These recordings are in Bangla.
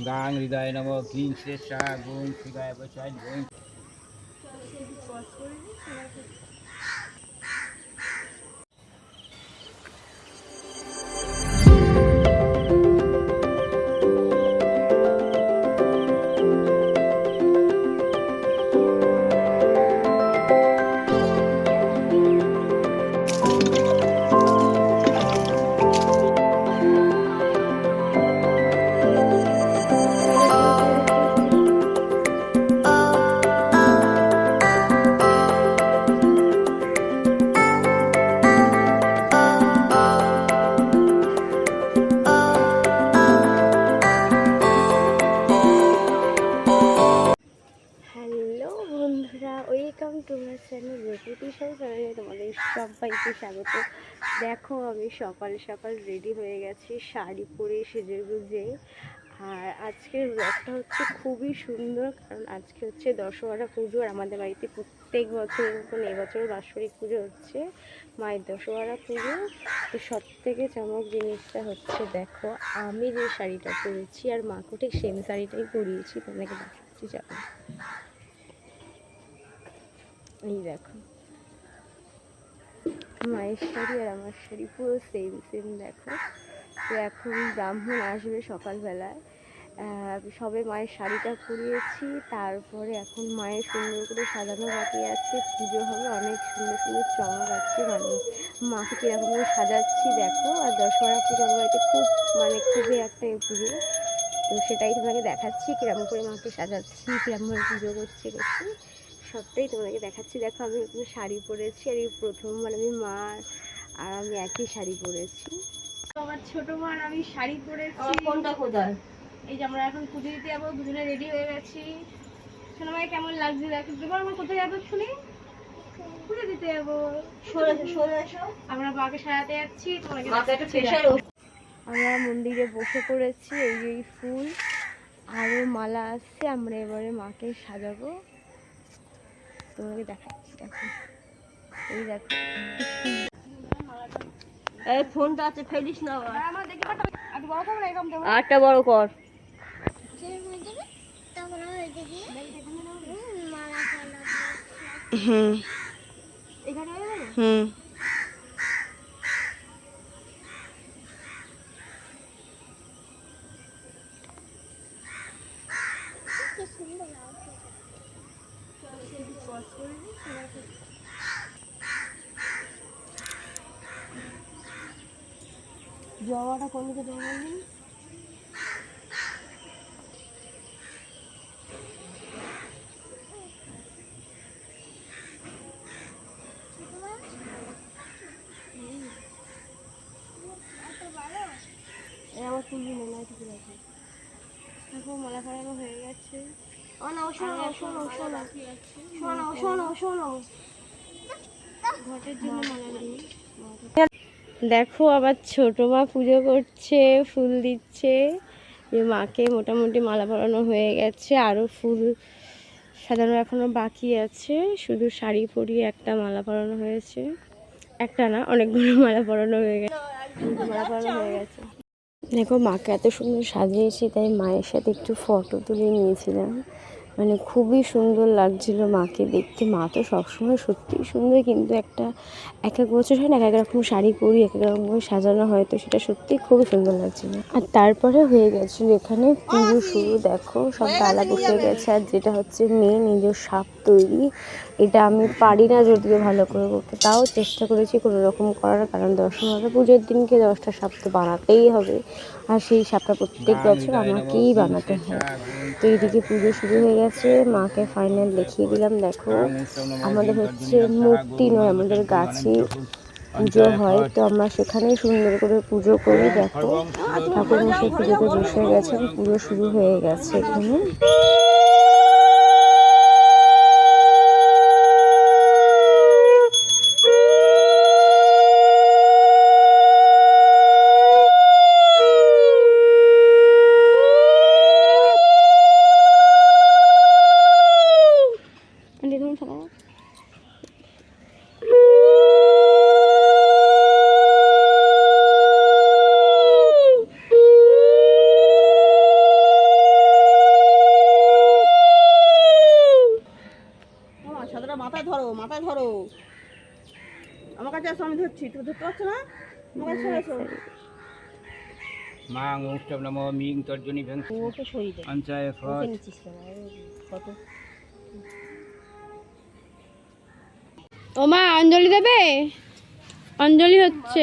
গাং হৃদয় নম কিং শ্রেষ্ঠা গুং শিবায় বচায় গুং। হ্যালো বন্ধুরা, welcome to my channel reputation চ্যানেলে তোমাদের সবাইকে স্বাগত। দেখো আমি সকাল সকাল রেডি হয়ে গেছি শাড়ি পরে সেজে গুজে। আর আজকের ব্লগটা হচ্ছে খুবই সুন্দর, কারণ আজকে হচ্ছে দশহরা পুজো। আর আমাদের বাড়িতে প্রত্যেক বছরের মতন এবছরও বাৎসরিক পুজো হচ্ছে, মায়ের দশহরা পুজো। তো সব থেকে চমক জিনিসটা হচ্ছে দেখো আমি যে শাড়িটা পরেছি আর মাকে ঠিক সেম শাড়িটাই পরিয়েছি, তোমাকে দেখাচ্ছি যাবো। এই দেখো মায়ের শাড়ি আর আমার শাড়ি পুরো সেম সেম। দেখো তো এখন ব্রাহ্মণ আসবে সকালবেলায়, সবে মায়ের শাড়িটা পরিয়েছি, তারপরে এখন মায়ের সুন্দর করে সাজানো বাকি আছে, পুজো হবে, অনেক সুন্দর সুন্দর চমক আছে। মানে মাকে কীরকমভাবে সাজাচ্ছি দেখো। আর দশহরা পুজো আমার বাড়িতে খুবই একটা পুজো, তো সেটাই তোমাকে দেখাচ্ছি কীরকম করে মাকে সাজাচ্ছি, কীরকমভাবে পুজো করছি সবটাই তোমাদেরকে দেখাচ্ছি। দেখো আমি এখানে শাড়ি পরেছি, আর এই প্রথম আমি মা আর আমি একই শাড়ি পরেছি। আমার ছোট মা আর আমি শাড়ি পরেছি। কোনটা কোথায়? এই যে আমরা এখন পুজো দিতে যাবো, দুজনে রেডি হয়ে গেছি। শোনো ভাই কেমন লাগছে দেখো। তোমার আমরা কোথায় যাবো শুনি? পুজো দিতে যাবো। আমরা মাকে সাজাতে যাচ্ছি, তোমাকে আমরা মন্দিরে বসে পড়েছি। এই যে ফুল আরো মালা আসছে, আমরা এবারে মাকে সাজাবো, তোমাকে দেখাচ্ছি। দেখো এই দেখো এই ফোনটা আছে, ফেলিস না। আটটা বড় কর। হুম হুম জবাটা কোন দিকে দেবো? আমার তুলবি না, না ঠিক আছে। দেখো মালা ফেলানো হয়ে গেছে। ঘটের জন্য মালা দিই। দেখো আবার ছোট মা পুজো করছে, ফুল দিচ্ছে। মাকে মোটামুটি মালা পরানো হয়ে গেছে, আরও ফুল সাজানো এখনো বাকি আছে। শুধু শাড়ি পরিয়ে একটা মালা পরানো হয়েছে, একটা না অনেকগুলো মালা পরানো হয়ে গেছে, মালা পরানো হয়ে গেছে। দেখো মাকে এত সুন্দর সাজিয়েছি, তাই মায়ের সাথে একটু ফটো তুলে নিয়েছিলাম। মানে খুবই সুন্দর লাগছিল মাকে দেখতে। মা তো সবসময় সত্যিই সুন্দর, কিন্তু এক এক বছর হয় না, এক এক রকম শাড়ি পরি, এক এক রকম করে সাজানো হয়, তো সেটা সত্যিই খুবই সুন্দর লাগছিল। আর তারপরে হয়ে গেছিলো এখানে পুজো শুরু। দেখো সব ডালা বসে গেছে, আর যেটা হচ্ছে মেয়ে নিজের সাপ তৈরি, এটা আমি পারি না যদিও ভালো করে করতে, তাও চেষ্টা করেছি কোনো রকম করার, কারণ দশহরা পুজোর দিনকে 10টা সাপ তো বানাতেই হবে, আর সেই সাপটা প্রত্যেক বছর আমাকেই বানাতে হয়। তো এইদিকে পুজো শুরু হয়ে গেছে, মাকে ফাইনাল দেখিয়ে দিলাম। দেখো আমাদের হচ্ছে মূর্তি নয়, আমাদের গাছে পুজো হয়, তো আমরা সেখানেই সুন্দর করে পুজো করি। দেখো ঠাকুর মশাই পুজোতে বসে গেছেন, পুজো শুরু হয়ে গেছে এখানে। ধরছি, তুই ধরতে পারছো না? আমার সরে এসো। মা অনুষ্ঠান নম মিং তর্জনী ভেঙ্ক ওকে সরিয়ে দে। অঞ্চয় ওকে ফট নিচ্ছিস কেন? কত? ও মা অঞ্জলি দেবে? অঞ্জলি হচ্ছে।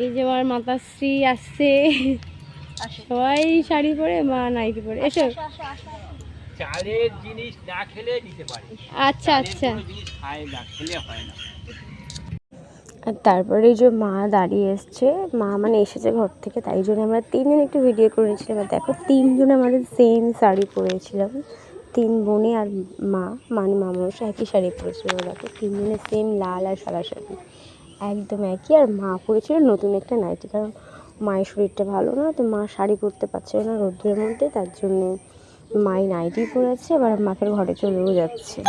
এই যে আমার মাতাশ্রী আসছে, সবাই শাড়ি পরে, মা নাইটি পরে। এসো। চালের জিনিস না খেলে নিতে পারে। আচ্ছা আচ্ছা। কোনো জিনিস খায় না খেলে হয় না। আর তারপরে এই যে মা দাঁড়িয়ে এসছে, মা মানে এসেছে ঘর থেকে, তাই জন্য আমরা তিনজন একটু ভিডিও করেছিলাম। আর দেখো তিনজন আমাদের সেম শাড়ি পরেছিলাম, 3 বোনে আর মা, মানে মামাসা একই শাড়ি পরেছিল। দেখো তিনজনের সেম লাল আর সাদা শাড়ি একদম একই। আর মা পরেছিল নতুন একটা নাইটি, কারণ মায়ের শরীরটা ভালো না, তো মা শাড়ি পরতে পারছে না রোদ্রের মধ্যে, তার জন্য মাই নাইটি পরেছে। এবার মাকে ঘরে চলেও যাচ্ছে।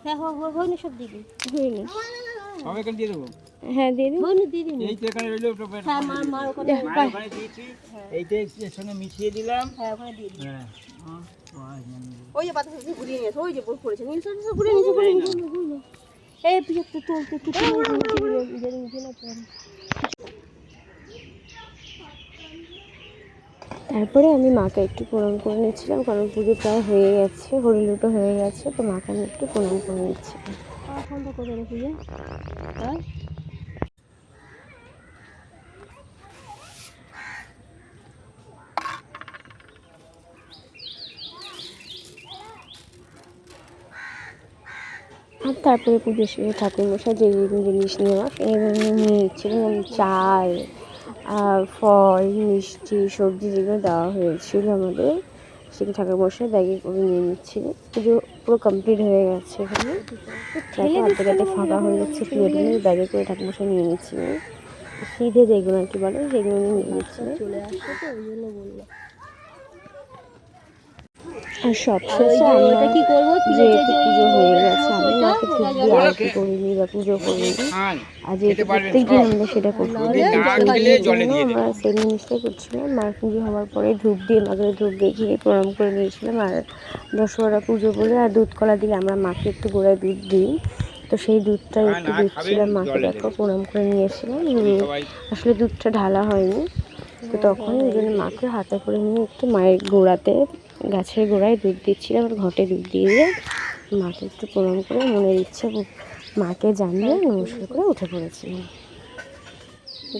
হ্যাঁ হয়নি, সব দিবি। হয়নি। সব এখানে দিয়ে দেবো। হ্যাঁ দিয়ে দিন। হয়নি দিদি। এই তো এখানে রইলো। হ্যাঁ মার ওখানে। মায়ের ওখানে দিয়েছি। এইটা এর সঙ্গে মিশিয়ে দিলাম। হ্যাঁ ওখানে দিয়ে দিবি। হ্যাঁ ওই যে বাতাসে যে ঘুরিয়ে নিয়েছে, ওই যে পড়েছে নীল সরষে ঘুরিয়ে নিয়েছে, ঘুরিয়ে নিয়েছে। এই পিছে তো তারপরে আমি মাকে একটু প্রণাম করে নিচ্ছিলাম, কারণ পুজো প্রায় হয়ে গেছে, হরিলুটো হয়ে গেছে, তো মাকে আমি একটু প্রণাম করে নিচ্ছিলাম। ফোনটা করে রে পুজো। হ্যাঁ আর তারপরে পুজো শেষে ঠাকুরমশাই যে জিনিস নেওয়া সেগুলো নিয়ে নিচ্ছিলেন। আমি চাল, ফল, মিষ্টি, সবজি যেগুলো দেওয়া হয়েছিল আমাদের, সেগুলো ঠাকুরমশাই ব্যাগে করে নিয়ে নিচ্ছিলেন। পুজো পুরো কমপ্লিট হয়ে গেছে। এখানে দেখো আধে ফাঁকা হয়ে যাচ্ছে, প্লেট নিয়ে ব্যাগে করে ঠাকুরমশাই নিয়ে নিচ্ছিলেন। সিধে যেগুলো আর কি বলে সেগুলো নিয়ে নিচ্ছিলেন। চলে আসছে তো ওই জন্য বললাম। আর সবশেষে আমরা কি করবো, যেহেতু পুজো হয়ে গেছে, আমি মাকে ধূপ দিয়ে আরতি করিনি বা পুজো করিনি, আর যেহেতু প্রত্যেক দিন আমরা সেটা করতাম, সেই জন্য আমরা সেই জিনিসটাই করছিলাম। মার পুজো হওয়ার পরে ধূপ দিয়ে মাকে ধূপ দেখিয়ে প্রণাম করে নিয়েছিলাম। আর দশহরা পুজো বলে আর দুধ কলা দিলে আমরা মাকে একটু গোড়ায় দুধ দিই, তো সেই দুধটাই একটু দিচ্ছিলাম মাকে। দেখো প্রণাম করে নিয়েছিলাম, আসলে দুধটা ঢালা হয়নি, তো তখন ওই জন্য মাকে হাতে করে নিয়ে একটু মায়ের গোড়াতে, গাছের গোড়ায় দুধ দিচ্ছিলাম। আর ঘটে দুধ দিয়ে মাকে একটু প্রণাম করে মনের ইচ্ছে মাকে জানিয়ে নমস্কার করে উঠে পড়েছিলাম।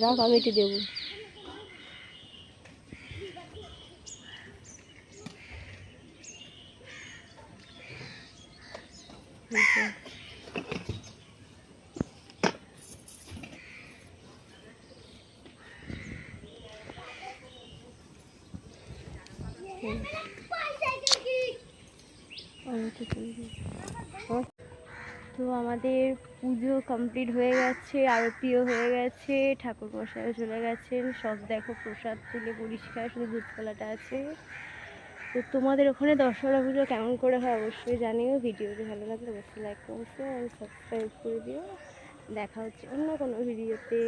রাখ, আমি একটু দেবো। তো আমাদের পুজো কমপ্লিট হয়ে গেছে, আরতিও হয়ে গেছে, ঠাকুর মশাইও চলে গেছেন, সব দেখো প্রসাদ তুলে পরিষ্কার, শুধু দুধকলাটা আছে। তো তোমাদের ওখানে দশহরা পুজো কেমন করে হয় অবশ্যই জানিও। ভিডিওটি ভালো লাগলে অবশ্যই লাইক করো আর সাবস্ক্রাইব করে দিও। দেখা হচ্ছে অন্য কোনো ভিডিওতে।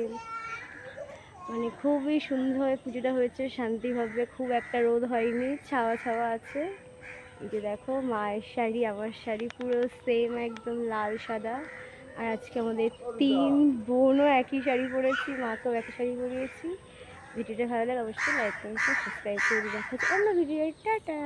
মানে খুবই সুন্দরভাবে পুজোটা হয়েছে, শান্তিভাবে, খুব একটা রোদ হয়নি, ছাওয়া ছাওয়া আছে। এই যে দেখো মায়ের শাড়ি আমার শাড়ি পুরো সেম, একদম লাল সাদা, আর আজকে আমাদের 3 বোনও একই শাড়ি পরেছি, মাকেও একই শাড়ি পরিয়েছি। ভিডিওটা ভালো লাগে অবশ্যই লাইক করুন, সাবস্ক্রাইব করে দেখা হচ্ছে অন্য ভিডিও। টাটা।